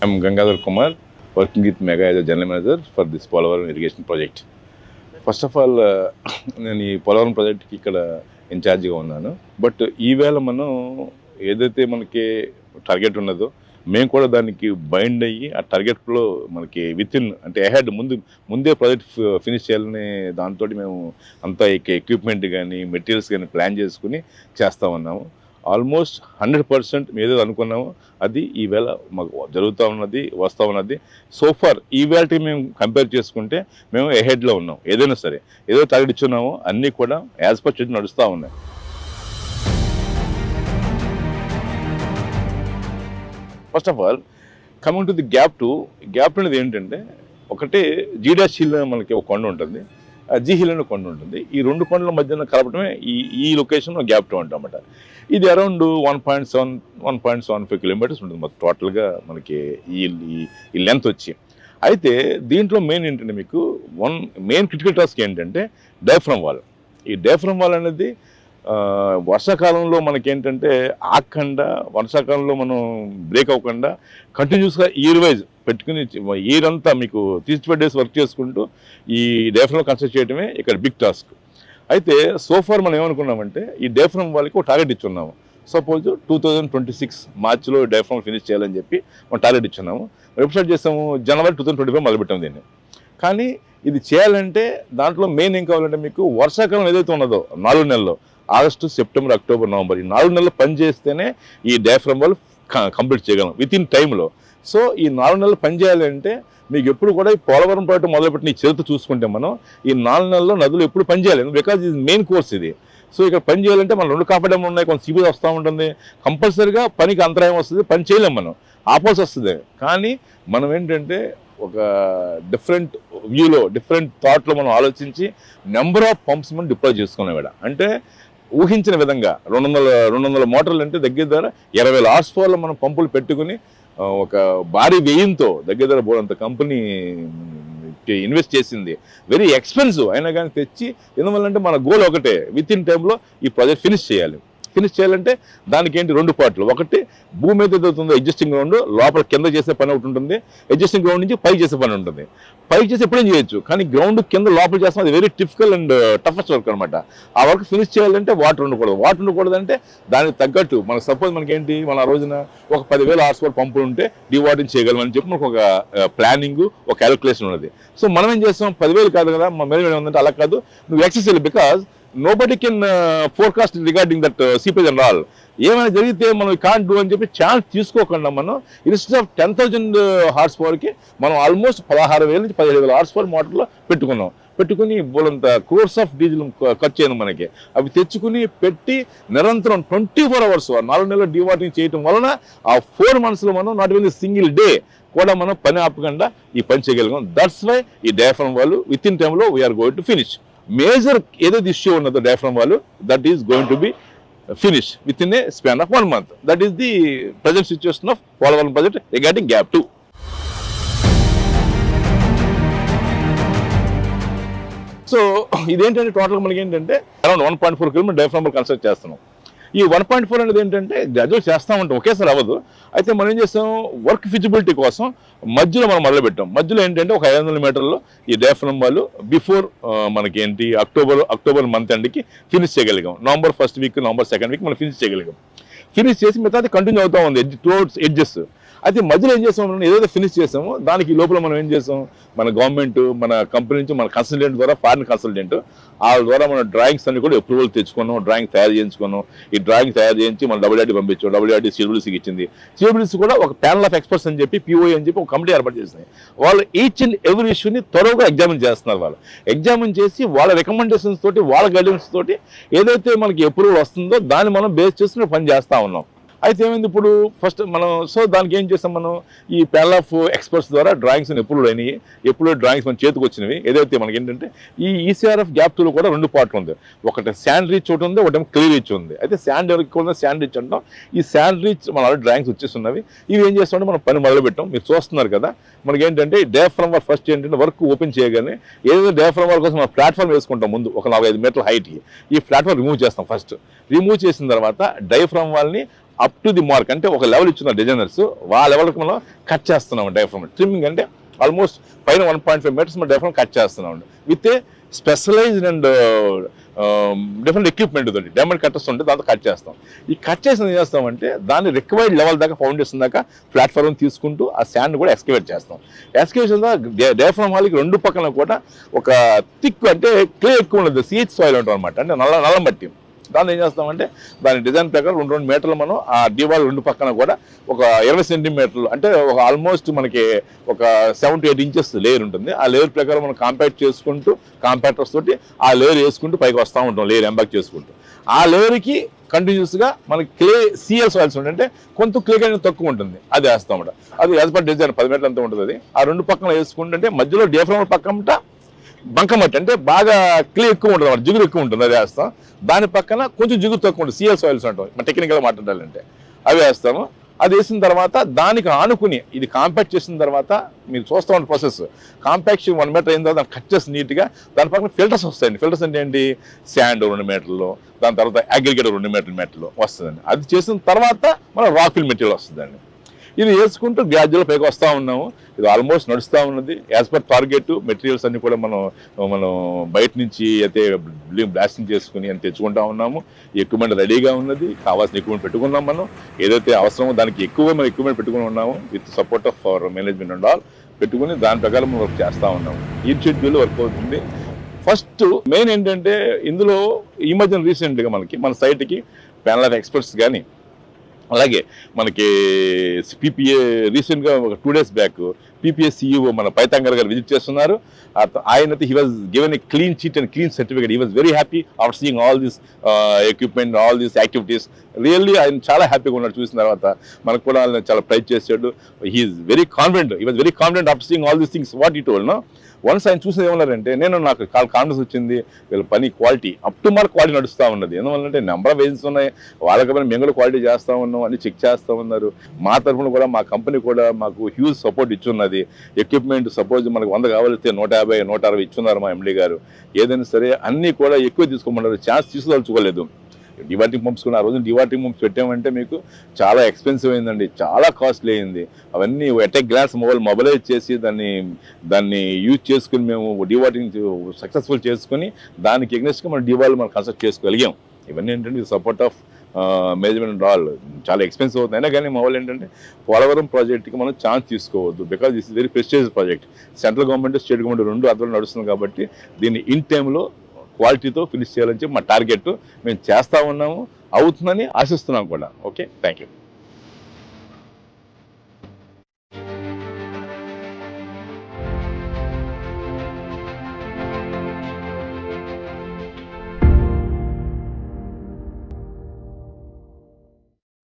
I'm Gangadhar Kumar, working with Mega as a general manager for this Polavaram irrigation project. First of all నేను ఈ పోలవరం ప్రాజెక్ట్కి ఇక్కడ ఇన్ఛార్జిగా ఉన్నాను. బట్ ఈవేళ మనం ఏదైతే మనకి టార్గెట్ ఉన్నదో మేము కూడా దానికి బైండ్ అయ్యి ఆ టార్గెట్లో మనకి వితిన్ అంటే అహెడ్ ముందే ప్రాజెక్ట్ ఫినిష్ చేయాలనే దాంతో మేము అంతా ఎక్విప్మెంట్ కానీ మెటీరియల్స్ కానీ ప్లాన్ చేసుకుని చేస్తూ ఉన్నాము. ఆల్మోస్ట్ 100% ఏదో అనుకున్నాము అది ఈవేళ మాకు జరుగుతూ ఉన్నది, వస్తూ ఉన్నది. సోఫార్ ఈవేళకి మేము కంపేర్ చేసుకుంటే మేము ఎహెడ్లో ఉన్నాం. ఏదైనా సరే ఏదో టార్గెట్ ఇచ్చున్నామో అన్నీ కూడా యాజ్ పర్ షెడ్యూల్ నడుస్తూ ఉన్నాయి. First of all coming to the gap అనేది ఏంటంటే ఒకటే జీడాష్ హిల్ మనకి ఒక కొండ ఉంటుంది, జీ హిల్ అనే కొండ ఉంటుంది. ఈ రెండు కొండల మధ్యన కలపడమే ఈ లొకేషన్లో గ్యాప్ 2 అంటామన్నమాట. ఇది అరౌండ్ 1.75 కిలోమీటర్స్ ఉంటుంది మొత్తం టోటల్గా మనకి ఈ లెంత్ వచ్చి. అయితే దీంట్లో మెయిన్ ఏంటంటే మీకు మెయిన్ క్రిటికల్ టాస్క్ ఏంటంటే డయాఫ్రమ్ వాల్. ఈ డయాఫ్రమ్ వాల్ అనేది వర్షాకాలంలో మనకేంటంటే ఆగకుండా, వర్షాకాలంలో మనం బ్రేక్ అవ్వకుండా కంటిన్యూస్గా ఇయర్ వైజ్ పెట్టుకుని ఇయర్ అంతా మీకు 3 డేస్ వర్క్ చేసుకుంటూ ఈ డయాఫ్రమ్ కన్స్ట్రక్ట్ చేయడమే ఇక్కడ బిగ్ టాస్క్. అయితే సోఫార్ మనం ఏమనుకున్నామంటే ఈ డయాఫ్రమ్ వాళ్ళకి ఒక టార్గెట్ ఇచ్చున్నాము. సపోజ్ 2026 మార్చిలో డయాఫ్రమ్ ఫినిష్ చేయాలని చెప్పి మనం టార్గెట్ ఇచ్చున్నాము. ఎప్పుడు స్టార్ట్ చేస్తాము? జనవరి 2025 మొదలుపెట్టాము దీన్ని. కానీ ఇది చేయాలంటే దాంట్లో మెయిన్ ఏం కావాలంటే మీకు వర్షాకాలం ఏదైతే ఉన్నదో 4 నెలల్లో ఆగస్టు, సెప్టెంబర్, అక్టోబర్, నవంబర్ ఈ 4 నెలలు పని చేస్తేనే ఈ డయాఫ్రమ్ వాళ్ళు కంప్లీట్ చేయగలం విత్ ఇన్ టైంలో. సో ఈ 4 నెలలు పని చేయాలంటే మీకు ఎప్పుడు కూడా ఈ పోలవరం ప్రాజెక్టు మొదలుపెట్టిన ఈ చరిత్ర చూసుకుంటే మనం ఈ 4 నెలల్లో నదులు ఎప్పుడు పని చేయాలి, బికాజ్ ఇది మెయిన్ కోర్స్ ఇది. సో ఇక్కడ పని చేయాలంటే మనం 2 కాపాడేమో ఉన్నాయి, కొంత సీబీ వస్తూ ఉంటుంది, కంపల్సరీగా పనికి అంతరాయం వస్తుంది, పని చేయలేం, మనం ఆపాల్సి వస్తుంది. కానీ మనం ఏంటంటే ఒక డిఫరెంట్ వ్యూలో, డిఫరెంట్ థాట్లో మనం ఆలోచించి నెంబర్ ఆఫ్ పంప్స్ మనం డిప్లాయ్ చేసుకున్నాం ఇక్కడ. అంటే ఊహించిన విధంగా 200 మోటార్లు అంటే దగ్గర 20,000 హార్స్ పవర్లో మనం పంపులు పెట్టుకుని ఒక భారీ వ్యయంతో దగ్గర పోలంత కంపెనీ ఇన్వెస్ట్ చేసింది. వెరీ ఎక్స్పెన్సివ్ అయినా కానీ తెచ్చి, ఎందువల్లంటే మన గోల్ ఒకటే, విత్ ఇన్ టైంలో ఈ ప్రాజెక్ట్ ఫినిష్ చేయాలంటే దానికి ఏంటి 2 పార్ట్లు. ఒకటి భూమి మీద ఏదవుతుందో ఎగ్జిస్టింగ్ గ్రౌండ్, లోపల కింద చేసే పని ఒకటి ఉంటుంది, ఎగ్జిస్టింగ్ గ్రౌండ్ నుంచి పై చేసే పని ఉంటుంది. పై చేసి ఎప్పుడేం చేయొచ్చు, కానీ గ్రౌండ్ కింద లోపల చేస్తాం, అది very typical and toughest work అనమాట. ఆ వర్క్ ఫినిష్ చేయాలంటే వాటర్ ఉండకూడదు అంటే దానికి తగ్గట్టు మనకు సపోజ్ మనకేంటి, మన ఆ రోజున ఒక 10,000 హార్స్ పవర్ పంపులు ఉంటే డీవాటరింగ్ చేయగలమని చెప్పి మనకు ఒక ప్లానింగ్, ఒక క్యాలిక్యులేషన్ ఉన్నది. సో మనం ఏం చేస్తాం, 10,000 కాదు కదా మా మీద ఏమంటే, అలా కాదు, నువ్వు excess, because nobody can forecast regarding that seepage and all. ఏమైనా జరిగితే మనం కాంట్ డూ అని చెప్పి ఛాన్స్ తీసుకోకుండా మనం ఇన్స్టెడ్ ఆఫ్ 10,000 హార్స్ పవర్కి మనం ఆల్మోస్ట్ 16,000 నుంచి 15,000 హార్స్ పవర్ మోటార్లో పెట్టుకుని బోలంత క్రోర్స్ ఆఫ్ డీజిల్ ఖర్చు అయింది మనకి. అవి తెచ్చుకుని పెట్టి నిరంతరం 24 అవర్స్ 4 నెలలు డీవాటరింగ్ చేయడం వలన ఆ 4 monthsలో మనం నాట్ ఈవెన్ సింగిల్ డే కూడా మనం పని ఆపకుండా ఈ పని చేయగలిగాం. దట్స్ వై ఈ డయాఫ్రమ్ వాళ్ళు విత్ ఇన్ టైంలో we're going to finish. Major ఏదైతే ఇష్యూ ఉన్నదో డయాఫ్రమ్ వాళ్ళు, that is going to be finish within a span of 1 month. That is the present situation of Polavaram project regarding gap 2. So ఇదేంటంటే టోటల్గా మనకి ఏంటంటే around 1.4 kilometre diaphragm construct చేస్తున్నాం. ఈ 1.4 అనేది ఏంటంటే గ్రాడ్యుయేట్ చేస్తూ ఉంటాం, ఒకేసారి అవ్వదు. అయితే మనం ఏం చేస్తాం, వర్క్ ఫిజిబిలిటీ కోసం మధ్యలో మనం మొదలుపెట్టాం. మధ్యలో ఏంటంటే ఒక 500 మీటర్లు ఈ డయాఫ్రమ్ వాళ్ళు బిఫోర్ మనకి ఏంటి అక్టోబర్ మంత్ ఎండ్కి ఫినిష్ చేయగలిగాం. November 1st week, November 2nd week మనం ఫినిష్ చేయగలిగాం. ఫినిష్ చేసి మిగతాది కంటిన్యూ అవుతూ ఉంది టువర్డ్స్ ఎడ్జెస్. అయితే మధ్యలో ఏం చేస్తాం, మనం ఏదైతే ఫినిష్ చేసామో దానికి లోపల మనం ఏం చేస్తాం, మన గవర్నమెంట్, మన కంపెనీ నుంచి మన కన్సల్టెంట్ ద్వారా, ఫారిన్ కన్సల్టెంట్ వాళ్ళ ద్వారా మన డ్రాయింగ్స్ అన్ని కూడా అప్రూవల్ తెచ్చుకున్నాం, డ్రాయింగ్ తయారు చేయించుకున్నాం. ఈ డ్రాయింగ్ తయారు చేయించి మనం WRD పంపించాం, WRD CWC ఇచ్చింది. CWC కూడా ఒక ప్యానల్ ఆఫ్ ఎక్స్పర్ట్స్ అని చెప్పి POI అని చెప్పి ఒక కమిటీ ఏర్పాటు చేసినాయి. వాళ్ళు ఈచ్ అండ్ ఎవ్రీ ఇష్యూని త్వరగా ఎగ్జామిన్ చేస్తున్నారు. వాళ్ళు ఎగ్జామిన్ చేసి వాళ్ళ రికమెండేషన్స్ తోటి, వాళ్ళ గైడెన్స్ తోటి ఏదైతే మనకి అప్రూవల్ వస్తుందో దాన్ని మనం బేస్ చేసుకుని పని చేస్తూ ఉన్నాం. అయితే ఏమైంది ఇప్పుడు ఫస్ట్ మనం, సో దానికి ఏం చేస్తాం, మనం ఈ ప్యానల్ ఆఫ్ ఎక్స్పర్ట్స్ ద్వారా డ్రాయింగ్స్ ఎప్పుడు అయినాయి, ఎప్పుడు డ్రాయింగ్స్ మన చేతికి వచ్చినవి. ఏదైతే మనకి ఏంటంటే ఈ ECRF గ్యాప్ 2లో కూడా 2 పార్ట్లు ఉంది. ఒకటి శాండ్ రీచ్ ఒకటి ఉంది, ఒకటి క్లియర్ రీచ్ ఉంది. అయితే శాండ్ ఎవరికి కూడా శాండ్ రీచ్ అంటాం. ఈ శాండ్ రీచ్ మన డ్రాయింగ్స్ వచ్చేస్తున్నవి. ఇవి ఏం చేస్తామంటే మనం పని మొదలు పెట్టాం. మీరు చూస్తున్నారు కదా, మనకి ఏంటంటే డయాఫ్రమ్ వాల్ ఫస్ట్ ఏంటంటే వర్క్ ఓపెన్ చేయగానే ఏదైతే డయాఫ్రమ్ వాల్ కోసం మనం ప్లాట్ఫామ్ వేసుకుంటాం ముందు ఒక 45 మీటర్ల హైట్కి. ఈ ప్లాట్ఫామ్ రిమూవ్ చేస్తాం. ఫస్ట్ రిమూవ్ చేసిన తర్వాత డయాఫ్రమ్ వాల్ని అప్ టు ది మార్క్ అంటే ఒక లెవెల్ ఇచ్చిన డిజైనర్స్ ఆ లెవెల్కి మనం కట్ చేస్తున్నాం డయాఫ్రమ్. ట్రిమ్మింగ్ అంటే ఆల్మోస్ట్ పైన 1.5 మీటర్స్ మనం డయాఫ్రమ్ కట్ చేస్తున్నాం with a specialised and different equipment తోటి డైమండ్ కట్టర్స్ ఉంటే దాంతో కట్ చేస్తాం. ఈ కట్ చేసిన ఏం చేస్తామంటే దాన్ని రిక్వైర్డ్ లెవెల్ దాకా ఫౌండేషన్ దాకా ప్లాట్ఫామ్ తీసుకుంటూ ఆ శాండ్ కూడా ఎక్స్కవేట్ చేస్తాం. ఎక్స్కవేషన్ డయాఫ్రమ్ హాల్కి రెండు పక్కన కూడా ఒక థిక్ అంటే క్లే ఎక్కువ ఉండదు, సిహెచ్ సాయిల్ ఉంటుంది అనమాట, అంటే నల్ల మట్టి. దాన్ని ఏం చేస్తామంటే దాని డిజైన్ ప్రకారం 2 మీటర్లు మనం ఆ డివాల్ రెండు పక్కన కూడా ఒక 20 సెంటీమీటర్లు అంటే ఒక ఆల్మోస్ట్ మనకి ఒక 7 to 8 ఇంచెస్ లేయర్ ఉంటుంది. ఆ లేయర్ ప్రకారం మనం కాంపాక్ట్ చేసుకుంటూ కాంపాక్టర్స్ తోటి ఆ లేయర్ వేసుకుంటూ పైకి వస్తూ ఉంటాం, లేయర్ ఎంబాక్ చేసుకుంటూ. ఆ లేయర్కి కంటిన్యూస్గా మనకి క్లే సిఎల్ సాయిల్స్ ఉంటే కొంత క్లే అనేది తక్కువ ఉంటుంది, అది వేస్తాం. అది యాజ్ పర్ డిజైన్ 10 మీటర్లు అంతా ఉంటుంది. అది ఆ రెండు పక్కన వేసుకుంటుంటే మధ్యలో డియాఫ్రమ్ పక్కన బంకమట్టి అంటే బాగా క్లే ఎక్కువ ఉంటుంది అన్నమాట, జిగురు ఎక్కువ ఉంటుంది, అది వేస్తాం. దాని పక్కన కొంచెం జిగురు తక్కువ ఉంటుంది, సిఎల్ సాయిల్స్ అంటాం మన టెక్నికల్గా మాట్లాడాలంటే, అవి వేస్తాము. అది వేసిన తర్వాత దానికి ఆనుకుని ఇది కాంపాక్ట్ చేసిన తర్వాత మీరు చూస్తూ ఉన్న ప్రాసెస్, కాంపాక్షన్ 1 మీటర్ అయిన తర్వాత కట్ చేసి నీట్గా దాని పక్కన ఫిల్టర్స్ వస్తాయండి. ఫిల్టర్స్ అంటే ఏంటి, శాండ్ 2 మీటర్లు, దాని తర్వాత అగ్రిగేట్ 2 మీటర్లు వస్తుందండి. అది చేసిన తర్వాత మన రాక్ ఫిల్ మెటీరియల్ వస్తుందండి. ఇది వేసుకుంటూ గ్రాడ్యువల్ పైకి వస్తూ ఉన్నాము. ఇది ఆల్మోస్ట్ నడుస్తూ ఉన్నది. యాజ్ పర్ టార్గెట్ మెటీరియల్స్ అన్ని కూడా మనం బయట నుంచి అయితే బ్లాస్టింగ్ చేసుకుని అని తెచ్చుకుంటా ఉన్నాము. ఎక్విప్మెంట్ రెడీగా ఉన్నది, కావాల్సిన ఎక్విప్మెంట్ పెట్టుకున్నాం. మనం ఏదైతే అవసరమో దానికి ఎక్కువగా మనం ఎక్విప్మెంట్ పెట్టుకుని ఉన్నాము with support of our management and all పెట్టుకుని దాని ప్రకారం మనం వర్క్ చేస్తూ ఉన్నాము. ఈ షెడ్యూల్ వర్క్ అవుతుంది. ఫస్ట్ మెయిన్ ఏంటంటే ఇందులో ఈ మధ్యన రీసెంట్గా మన సైట్కి ప్యానల్ ఆఫ్ ఎక్స్పర్ట్స్ కానీ అలాగే మనకి పీపీఏ రీసెంట్గా ఒక 2 days బ్యాక్ పీపీఏ సిఇఓ మన పైతాంగర్ గారు విజిట్ చేస్తున్నారు. ఆయనైతే he was given a clean chit and clean certificate. He was very happy after seeing all this equipment, all these activities. Really ఆయన చాలా హ్యాపీగా ఉన్నాడు చూసిన తర్వాత. మనకు కూడా ఆయన చాలా ప్రైజ్ చేశాడు. He is very confident, he was very confident after seeing all these things what he told. No once ఆయన చూసేది ఏమన్నారంటే, నాకు కాన్ఫిడెన్స్ వచ్చింది, వీళ్ళ పని quality up to mark quality నడుస్తూ ఉన్నది. ఎందువల్లంటే నెంబర్ ఆఫ్ వేజెస్ ఉన్నాయి, వాళ్ళకి మేము కూడా క్వాలిటీ చేస్తూ ఉన్నాం అని చెక్ చేస్తూ ఉన్నారు. మా తరఫున కూడా మా కంపెనీ కూడా మాకు హ్యూజ్ సపోర్ట్ ఇచ్చున్నది. ఎక్విప్మెంట్ సపోజ్ మనకు 100 కావాలిస్తే 150, 160 ఇచ్చున్నారు మా ఎండీ గారు. ఏదైనా సరే అన్నీ కూడా ఎక్కువ తీసుకోమన్నారు, ఛాన్స్ తీసుకోదలుచుకోలేదు. డివాటింగ్ పంప్స్ కూడా ఆ రోజు డివాటింగ్ పంప్స్ పెట్టామంటే మీకు చాలా ఎక్స్పెన్సివ్ అయిందండి, చాలా కాస్ట్లీ అయింది. అవన్నీ ఎట్ ఏ గ్లాన్స్ మొబైలైజ్ చేసి దాన్ని యూజ్ చేసుకుని మేము డివాటింగ్ సక్సెస్ఫుల్ చేసుకుని దానికి ఎగ్నెస్ట్గా మనం డివాల్ మనం కన్స్ట్రక్ట్ చేసుకోగలిగాం. ఇవన్నీ ఏంటంటే సపోర్ట్ ఆఫ్ మేనేజ్మెంట్ ఆల్. చాలా ఎక్స్పెన్సివ్ అవుతుంది, అయినా కానీ మా వాళ్ళు ఏంటంటే పోలవరం ప్రాజెక్ట్కి మనం ఛాన్స్ తీసుకోవద్దు. Because this is very prestigious project. Central government, state government రెండు అందులో నడుస్తుంది కాబట్టి దీన్ని ఇన్ టైంలో క్వాలిటీతో ఫినిష్ చేయాలని చెప్పి మా టార్గెట్. మేము చేస్తూ ఉన్నాము, అవుతుందని ఆశిస్తున్నాం కూడా. Okay, thank you.